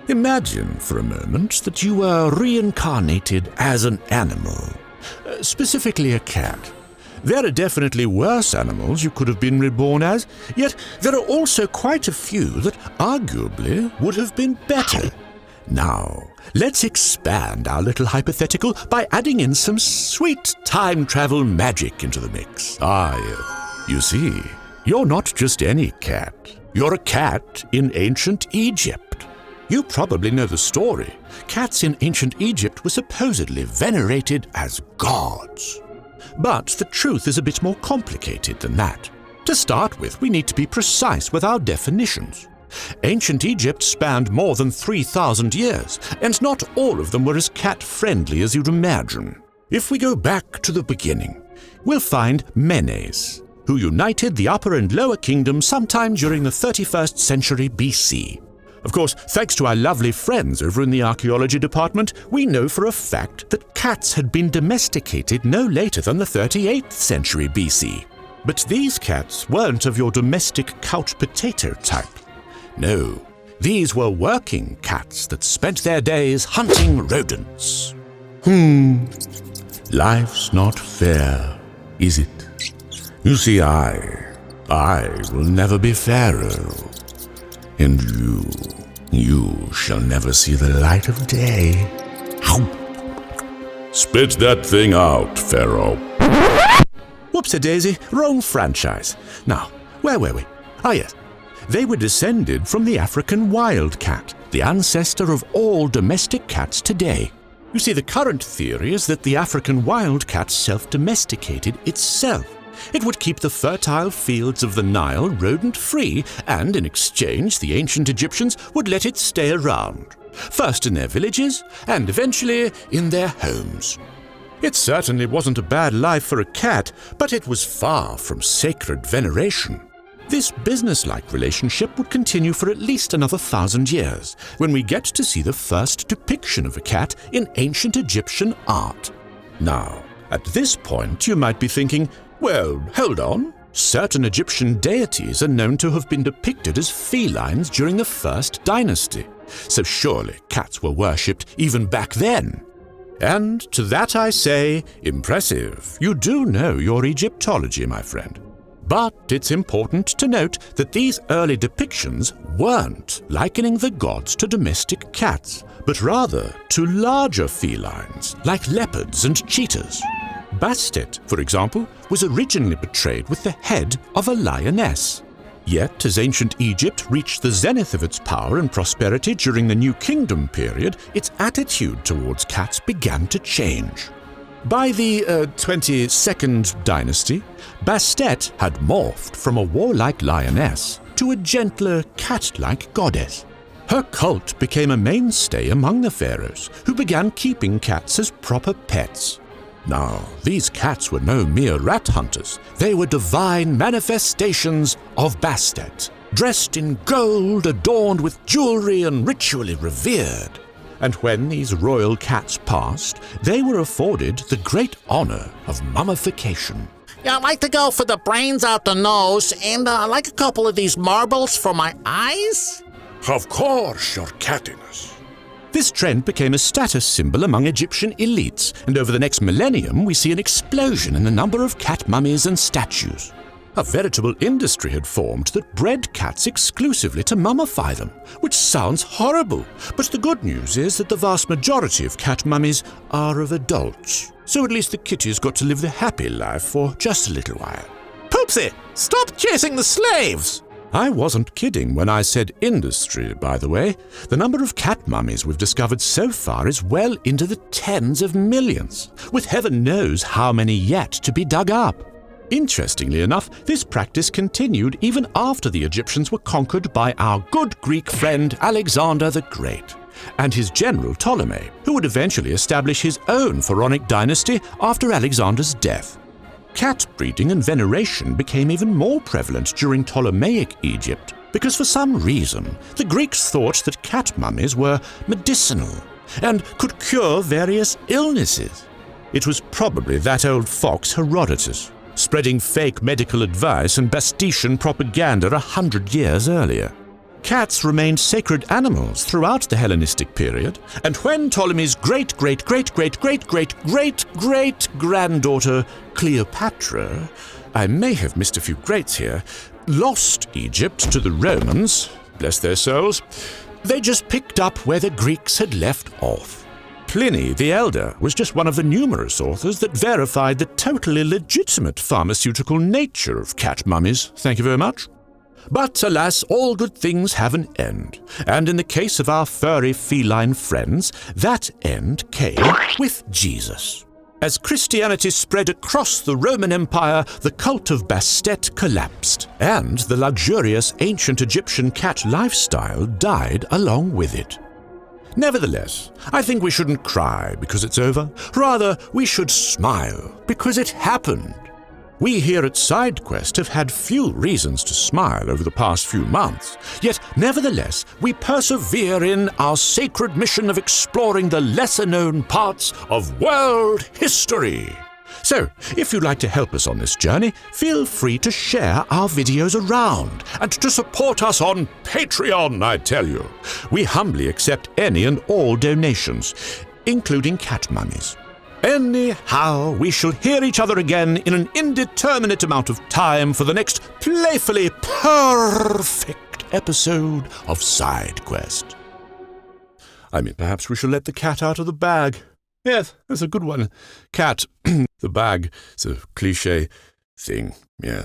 Imagine for a moment that you were reincarnated as an animal, specifically a cat. There are definitely worse animals you could have been reborn as, yet there are also quite a few that arguably would have been better. Now, let's expand our little hypothetical by adding in some sweet time travel magic into the mix. You see, you're not just any cat. You're a cat in ancient Egypt. You probably know the story. Cats in ancient Egypt were supposedly venerated as gods. But the truth is a bit more complicated than that. To start with, we need to be precise with our definitions. Ancient Egypt spanned more than 3,000 years, and not all of them were as cat-friendly as you'd imagine. If we go back to the beginning, we'll find Menes, who united the Upper and Lower Kingdoms sometime during the 31st century BC. Of course, thanks to our lovely friends over in the archaeology department, we know for a fact that cats had been domesticated no later than the 38th century BC. But these cats weren't of your domestic couch potato type. No, these were working cats that spent their days hunting rodents. Life's not fair, is it? You see, I will never be Pharaoh. And you shall never see the light of day. Spit that thing out, Pharaoh. Whoops-a-daisy, wrong franchise. Now, where were we? Yes. They were descended from the African wildcat, the ancestor of all domestic cats today. You see, the current theory is that the African wildcat self-domesticated itself. It would keep the fertile fields of the Nile rodent-free, and in exchange, the ancient Egyptians would let it stay around, first in their villages, and eventually in their homes. It certainly wasn't a bad life for a cat, but it was far from sacred veneration. This business-like relationship would continue for at least another 1,000 years, when we get to see the first depiction of a cat in ancient Egyptian art. Now, at this point, you might be thinking, well, hold on. Certain Egyptian deities are known to have been depicted as felines during the First Dynasty, so surely cats were worshipped even back then. And to that I say, impressive. You do know your Egyptology, my friend. But it's important to note that these early depictions weren't likening the gods to domestic cats, but rather to larger felines like leopards and cheetahs. Bastet, for example, was originally portrayed with the head of a lioness. Yet, as ancient Egypt reached the zenith of its power and prosperity during the New Kingdom period, its attitude towards cats began to change. By the 22nd dynasty, Bastet had morphed from a warlike lioness to a gentler cat-like goddess. Her cult became a mainstay among the pharaohs, who began keeping cats as proper pets. Now, these cats were no mere rat hunters. They were divine manifestations of Bastet, dressed in gold, adorned with jewelry and ritually revered. And when these royal cats passed, they were afforded the great honor of mummification. Yeah, I'd like to go for the brains out the nose, and I'd like a couple of these marbles for my eyes. Of course, your cattiness. This trend became a status symbol among Egyptian elites, and over the next millennium we see an explosion in the number of cat mummies and statues. A veritable industry had formed that bred cats exclusively to mummify them, which sounds horrible, but the good news is that the vast majority of cat mummies are of adults, so at least the kitties got to live the happy life for just a little while. Poopsie, stop chasing the slaves! I wasn't kidding when I said industry, by the way. The number of cat mummies we've discovered so far is well into the tens of millions, with heaven knows how many yet to be dug up. Interestingly enough, this practice continued even after the Egyptians were conquered by our good Greek friend Alexander the Great and his general Ptolemy, who would eventually establish his own pharaonic dynasty after Alexander's death. Cat breeding and veneration became even more prevalent during Ptolemaic Egypt because for some reason the Greeks thought that cat mummies were medicinal and could cure various illnesses. It was probably that old fox Herodotus, spreading fake medical advice and Bastitian propaganda 100 years earlier. Cats remained sacred animals throughout the Hellenistic period, and when Ptolemy's great-great-great-great-great-great-great-granddaughter Cleopatra, I may have missed a few greats here, lost Egypt to the Romans, bless their souls, they just picked up where the Greeks had left off. Pliny the Elder was just one of the numerous authors that verified the totally legitimate pharmaceutical nature of cat mummies, thank you very much. But alas, all good things have an end, and in the case of our furry feline friends, that end came with Jesus. As Christianity spread across the Roman Empire, the cult of Bastet collapsed, and the luxurious ancient Egyptian cat lifestyle died along with it. Nevertheless, I think we shouldn't cry because it's over. Rather, we should smile because it happened. We here at SideQuest have had few reasons to smile over the past few months, yet nevertheless we persevere in our sacred mission of exploring the lesser-known parts of world history. So, if you'd like to help us on this journey, feel free to share our videos around and to support us on Patreon, I tell you. We humbly accept any and all donations, including cat mummies. Anyhow, we shall hear each other again in an indeterminate amount of time for the next playfully perfect episode of SideQuest. I mean, perhaps we shall let the cat out of the bag. Yes, that's a good one. Cat, the bag, it's a cliché thing, yeah.